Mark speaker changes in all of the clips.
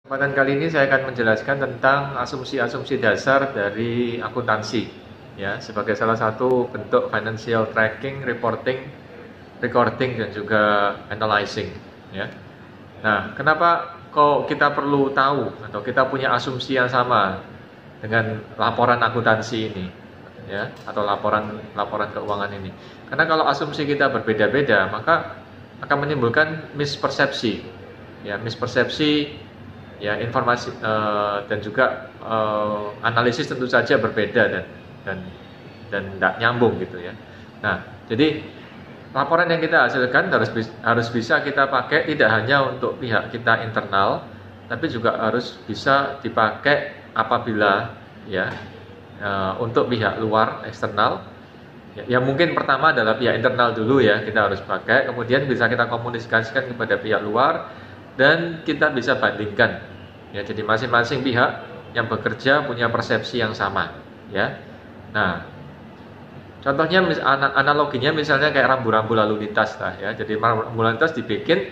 Speaker 1: Kesempatan kali ini saya akan menjelaskan tentang asumsi-asumsi dasar dari akuntansi, ya, sebagai salah satu bentuk financial tracking, reporting, recording, dan juga analyzing, ya. Nah, kenapa kok kita perlu tahu atau kita punya asumsi yang sama dengan laporan akuntansi ini, ya, atau laporan keuangan ini? Karena kalau asumsi kita berbeda-beda, maka akan menimbulkan mispersepsi, ya, mispersepsi. Ya, informasi dan juga analisis tentu saja berbeda dan tidak nyambung gitu ya. Nah, jadi laporan yang kita hasilkan harus bisa kita pakai tidak hanya untuk pihak kita internal, tapi juga harus bisa dipakai apabila ya untuk pihak luar eksternal. Ya, mungkin pertama adalah pihak internal dulu ya kita harus pakai, kemudian bisa kita komunikasikan kepada pihak luar. Dan kita bisa bandingkan, ya, jadi masing-masing pihak yang bekerja punya persepsi yang sama, ya. Nah, contohnya analoginya misalnya kayak rambu-rambu lalu lintas lah, ya. Jadi rambu lalu lintas dibikin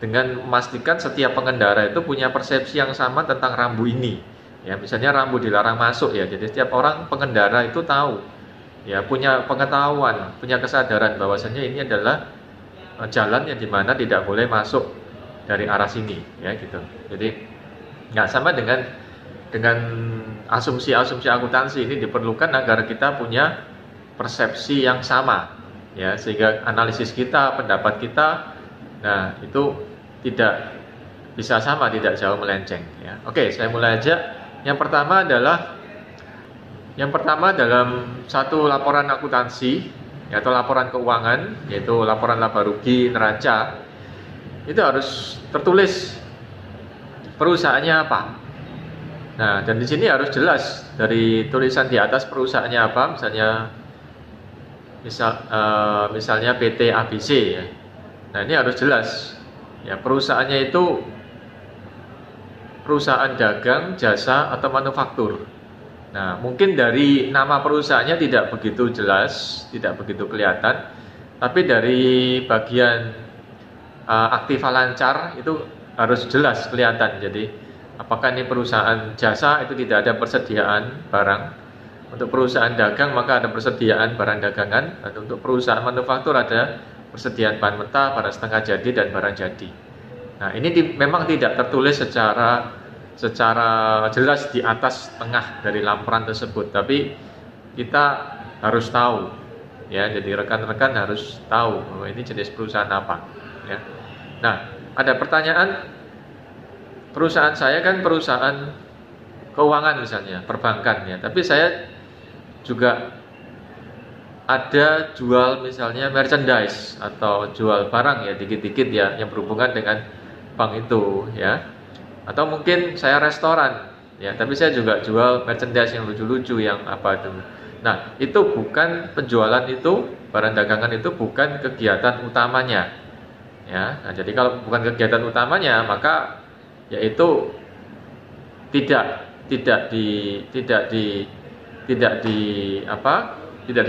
Speaker 1: dengan memastikan setiap pengendara itu punya persepsi yang sama tentang rambu ini, ya. Misalnya rambu dilarang masuk, ya. Jadi setiap orang pengendara itu tahu, ya, punya pengetahuan, punya kesadaran bahwasanya ini adalah jalan yang dimana tidak boleh masuk dari arah sini, ya, gitu. Jadi nggak sama dengan asumsi-asumsi akuntansi ini diperlukan agar kita punya persepsi yang sama, ya, sehingga analisis kita, pendapat kita, nah itu tidak bisa sama, tidak jauh melenceng, ya. Oke, saya mulai aja. Yang pertama dalam satu laporan akuntansi, atau laporan keuangan, yaitu laporan laba rugi neraca, itu harus tertulis perusahaannya apa. Nah, dan di sini harus jelas dari tulisan di atas perusahaannya apa, misalnya PT ABC, ya. Nah, ini harus jelas. Ya, perusahaannya itu perusahaan dagang, jasa, atau manufaktur. Nah, mungkin dari nama perusahaannya tidak begitu jelas, tidak begitu kelihatan, tapi dari bagian aktiva lancar itu harus jelas kelihatan. Jadi apakah ini perusahaan jasa, itu tidak ada persediaan barang. Untuk perusahaan dagang maka ada persediaan barang dagangan, dan untuk perusahaan manufaktur ada persediaan bahan mentah, barang setengah jadi, dan barang jadi. Nah, ini memang tidak tertulis secara jelas di atas tengah dari laporan tersebut, tapi kita harus tahu, ya. Jadi rekan-rekan harus tahu bahwa ini jenis perusahaan apa, ya. Nah, ada pertanyaan, perusahaan saya kan perusahaan keuangan misalnya, perbankan, ya. Tapi saya juga ada jual misalnya merchandise atau jual barang, ya, dikit-dikit, ya, yang berhubungan dengan bank itu, ya. Atau mungkin saya restoran, ya, tapi saya juga jual merchandise yang lucu-lucu, yang apa itu. Nah, itu bukan penjualan, itu barang dagangan itu bukan kegiatan utamanya, ya. Nah, jadi kalau bukan kegiatan utamanya, maka yaitu tidak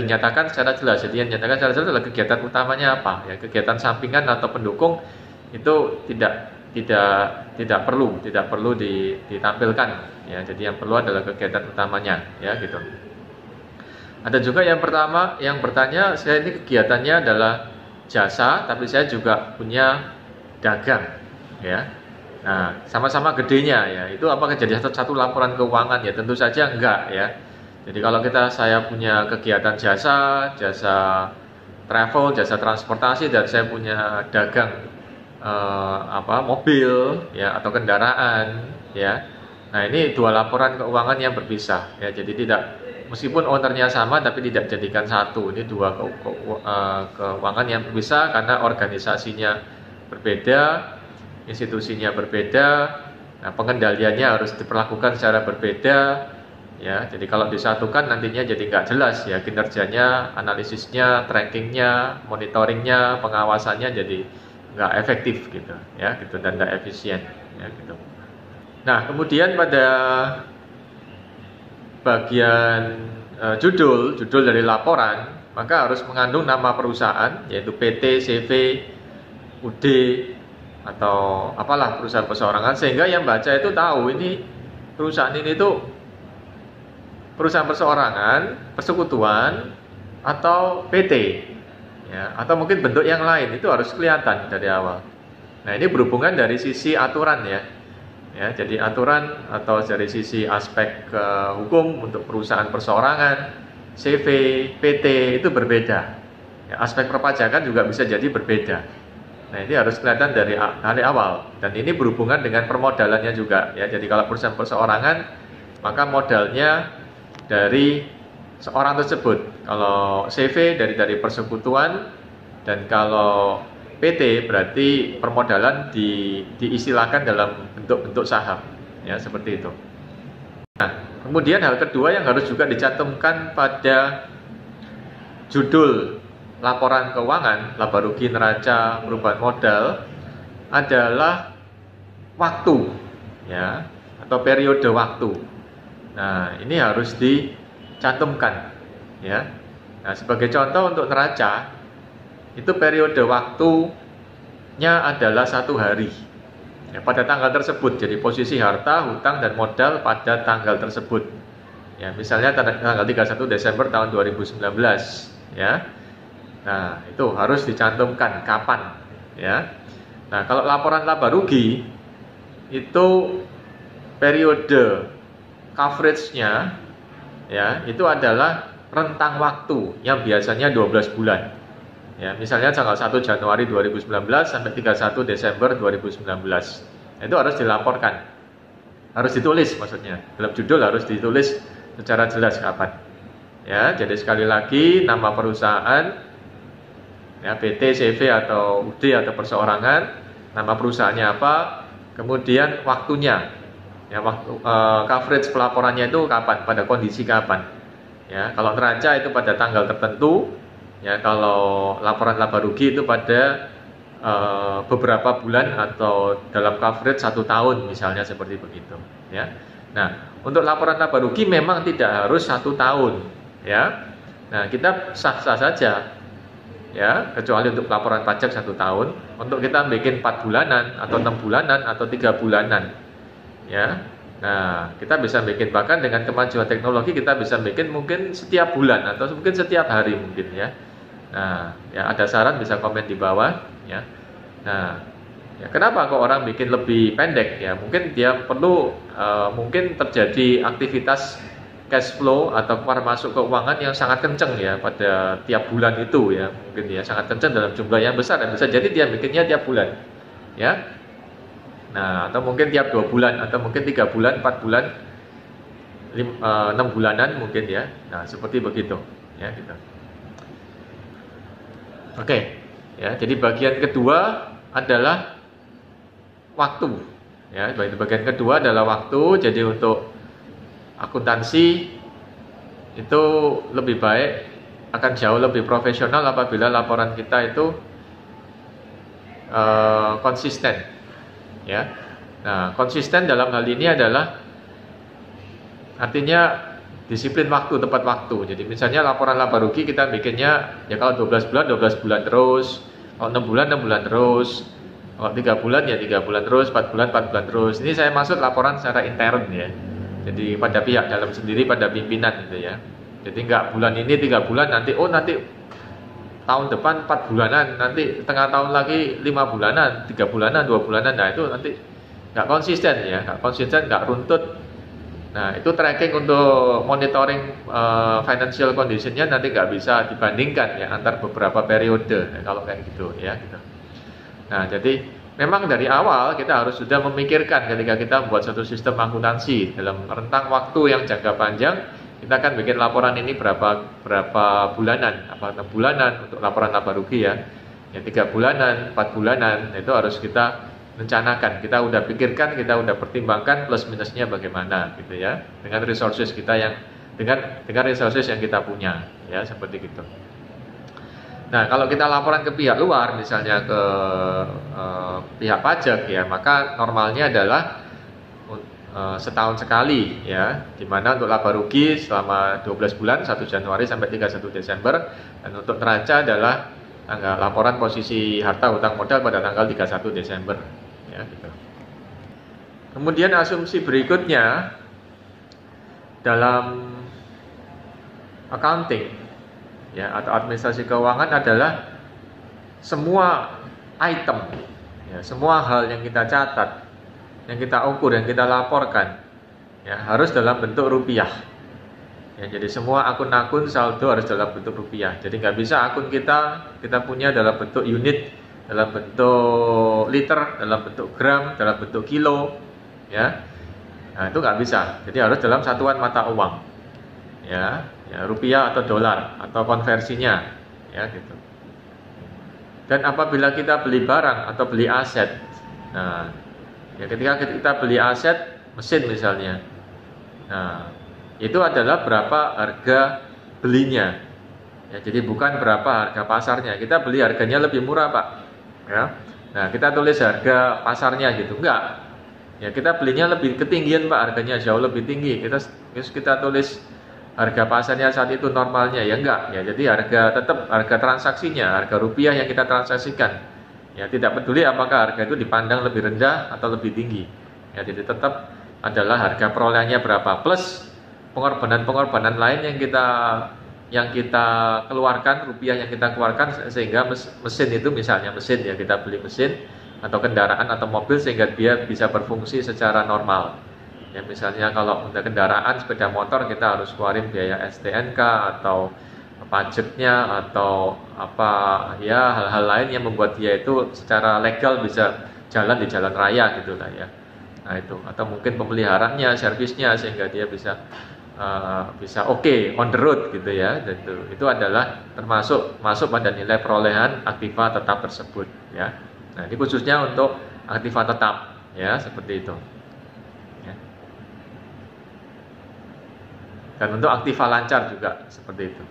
Speaker 1: dinyatakan secara jelas. Jadi yang dinyatakan secara jelas adalah kegiatan utamanya apa, ya. Kegiatan sampingan atau pendukung itu tidak perlu ditampilkan, ya. Jadi yang perlu adalah kegiatan utamanya, ya, gitu. Ada juga yang bertanya, saya ini kegiatannya adalah jasa, tapi saya juga punya dagang, ya. Nah, sama-sama gedenya, ya. Itu apakah jadi satu laporan keuangan? Ya, tentu saja enggak, ya. Jadi kalau saya punya kegiatan jasa travel, jasa transportasi, dan saya punya dagang mobil, ya, atau kendaraan, ya. Nah, ini dua laporan keuangan yang berpisah, ya. Jadi meskipun ownernya sama tapi tidak jadikan satu. Ini dua keuangan yang berpisah karena organisasinya berbeda, institusinya berbeda. Nah, pengendaliannya harus diperlakukan secara berbeda, ya. Jadi kalau disatukan nantinya jadi nggak jelas, ya, kinerjanya, analisisnya, trackingnya, monitoringnya, pengawasannya jadi nggak efektif gitu, ya, gitu, dan nggak efisien, ya, gitu. Nah, kemudian pada bagian judul dari laporan, maka harus mengandung nama perusahaan, yaitu PT, CV, UD, atau apalah perusahaan perseorangan, sehingga yang baca itu tahu ini perusahaan ini tuh perusahaan perseorangan, persekutuan, atau PT, ya, atau mungkin bentuk yang lain. Itu harus kelihatan dari awal. Nah, ini berhubungan dari sisi aturan ya. Ya, jadi aturan atau dari sisi aspek hukum untuk perusahaan perseorangan, CV, PT itu berbeda. Ya, aspek perpajakan juga bisa jadi berbeda. Nah, ini harus kelihatan dari awal. Dan ini berhubungan dengan permodalannya juga. Ya, jadi kalau perusahaan perseorangan, maka modalnya dari seorang tersebut. Kalau CV dari persekutuan, dan kalau PT berarti permodalan diistilahkan dalam bentuk-bentuk saham, ya seperti itu. Nah, kemudian hal kedua yang harus juga dicantumkan pada judul laporan keuangan, laba rugi neraca perubahan modal adalah waktu, ya, atau periode waktu. Nah, ini harus dicantumkan, ya. Nah, sebagai contoh untuk neraca, itu periode waktunya adalah 1 hari. Ya, pada tanggal tersebut, jadi posisi harta, hutang, dan modal pada tanggal tersebut. Ya, misalnya tanggal 31 Desember tahun 2019, ya. Nah, itu harus dicantumkan kapan, ya. Nah, kalau laporan laba rugi itu periode coverage-nya, ya, itu adalah rentang waktu yang biasanya 12 bulan. Ya, misalnya tanggal 1 Januari 2019 sampai 31 Desember 2019. Itu harus dilaporkan. Harus ditulis maksudnya. Dalam judul harus ditulis secara jelas kapan. Ya, jadi sekali lagi nama perusahaan, ya, PT, CV atau UD atau perseorangan, nama perusahaannya apa, kemudian waktunya. Ya, waktu coverage pelaporannya itu kapan, pada kondisi kapan. Ya, kalau neraca itu pada tanggal tertentu, ya, kalau laporan laba rugi itu pada beberapa bulan atau dalam coverage 1 tahun misalnya, seperti begitu, ya. Nah, untuk laporan laba rugi memang tidak harus 1 tahun, ya. Nah, kita sah-sah saja, ya, kecuali untuk laporan pajak 1 tahun. Untuk kita bikin 4 bulanan atau 6 bulanan atau 3 bulanan, ya. Nah, kita bisa bikin, bahkan dengan kemajuan teknologi kita bisa bikin mungkin setiap bulan atau mungkin setiap hari mungkin, ya. Nah, ya, ada saran bisa komen di bawah, ya. Nah, ya, kenapa kok orang bikin lebih pendek, ya? Mungkin dia perlu mungkin terjadi aktivitas cash flow atau keluar masuk keuangan yang sangat kenceng, ya, pada tiap bulan itu, ya. Mungkin ya sangat kenceng dalam jumlah yang besar, dan bisa jadi dia bikinnya tiap bulan, ya. Nah, atau mungkin tiap 2 bulan, atau mungkin 3 bulan, 4 bulan, 6 bulanan mungkin, ya. Nah, seperti begitu, ya, gitu. Oke, ya. Jadi bagian kedua adalah waktu, ya. Bagian kedua adalah waktu. Jadi untuk akuntansi itu lebih baik, akan jauh lebih profesional apabila laporan kita itu konsisten, ya. Nah, konsisten dalam hal ini adalah artinya disiplin waktu, tepat waktu. Jadi misalnya laporan laba rugi kita bikinnya, ya, kalau 12 bulan 12 bulan terus, kalau 6 bulan 6 bulan terus, kalau 3 bulan ya 3 bulan terus, 4 bulan 4 bulan terus. Ini saya maksud laporan secara intern, ya. Jadi pada pihak dalam sendiri, pada pimpinan gitu, ya. Jadi enggak bulan ini 3 bulan, nanti nanti tahun depan 4 bulanan, nanti tengah tahun lagi 5 bulanan, 3 bulanan, 2 bulanan. Nah, itu nanti enggak konsisten, ya, enggak konsisten, enggak runtut. Nah, itu tracking untuk monitoring financial condition-nya nanti nggak bisa dibandingkan, ya, antar beberapa periode, ya, kalau kayak gitu, ya, gitu. Nah, jadi memang dari awal kita harus sudah memikirkan ketika kita membuat satu sistem akuntansi dalam rentang waktu yang jangka panjang. Kita akan bikin laporan ini berapa bulanan, apa 6 bulanan untuk laporan laba rugi, ya, 3 bulanan, 4 bulanan. Itu harus kita rencanakan, kita udah pikirkan, kita udah pertimbangkan plus minusnya bagaimana, gitu, ya, dengan resources kita yang dengan resources yang kita punya, ya, seperti gitu. Nah, kalau kita laporan ke pihak luar, misalnya ke pihak pajak, ya, maka normalnya adalah setahun sekali, ya, dimana untuk laba rugi selama 12 bulan 1 Januari sampai 31 Desember, dan untuk neraca adalah tanggal laporan posisi harta hutang modal pada tanggal 31 Desember ya gitu. Kemudian asumsi berikutnya dalam accounting ya atau administrasi keuangan adalah semua item ya, semua hal yang kita catat, yang kita ukur, yang kita laporkan ya harus dalam bentuk rupiah. Ya, jadi semua akun-akun saldo harus dalam bentuk rupiah. Jadi nggak bisa akun kita punya dalam bentuk unit, dalam bentuk liter, dalam bentuk gram, dalam bentuk kilo, ya. Nah itu nggak bisa. Jadi harus dalam satuan mata uang, ya, rupiah atau dolar atau konversinya, ya gitu. Dan apabila kita beli barang atau beli aset, nah, ya ketika kita beli aset mesin misalnya, nah itu adalah berapa harga belinya ya, jadi bukan berapa harga pasarnya. Kita beli harganya lebih murah Pak ya, nah kita tulis harga pasarnya gitu, enggak ya, kita belinya lebih ketinggian Pak, harganya jauh lebih tinggi, kita tulis harga pasarnya saat itu normalnya ya, enggak ya, jadi tetap harga transaksinya, harga rupiah yang kita transaksikan ya, tidak peduli apakah harga itu dipandang lebih rendah atau lebih tinggi ya, jadi tetap adalah harga perolehannya berapa plus pengorbanan lain yang kita keluarkan, rupiah yang kita keluarkan sehingga mesin itu, misalnya mesin ya, kita beli mesin atau kendaraan atau mobil sehingga dia bisa berfungsi secara normal ya. Misalnya kalau untuk kendaraan sepeda motor kita harus keluarin biaya STNK atau pajaknya atau apa ya, hal-hal lain yang membuat dia itu secara legal bisa jalan di jalan raya gitu lah ya. Nah itu, atau mungkin pemeliharaannya, servisnya sehingga dia bisa oke on the road gitu ya. Dan itu adalah masuk pada nilai perolehan aktiva tetap tersebut ya. Nah ini khususnya untuk aktiva tetap ya, seperti itu ya. Dan untuk aktiva lancar juga seperti itu.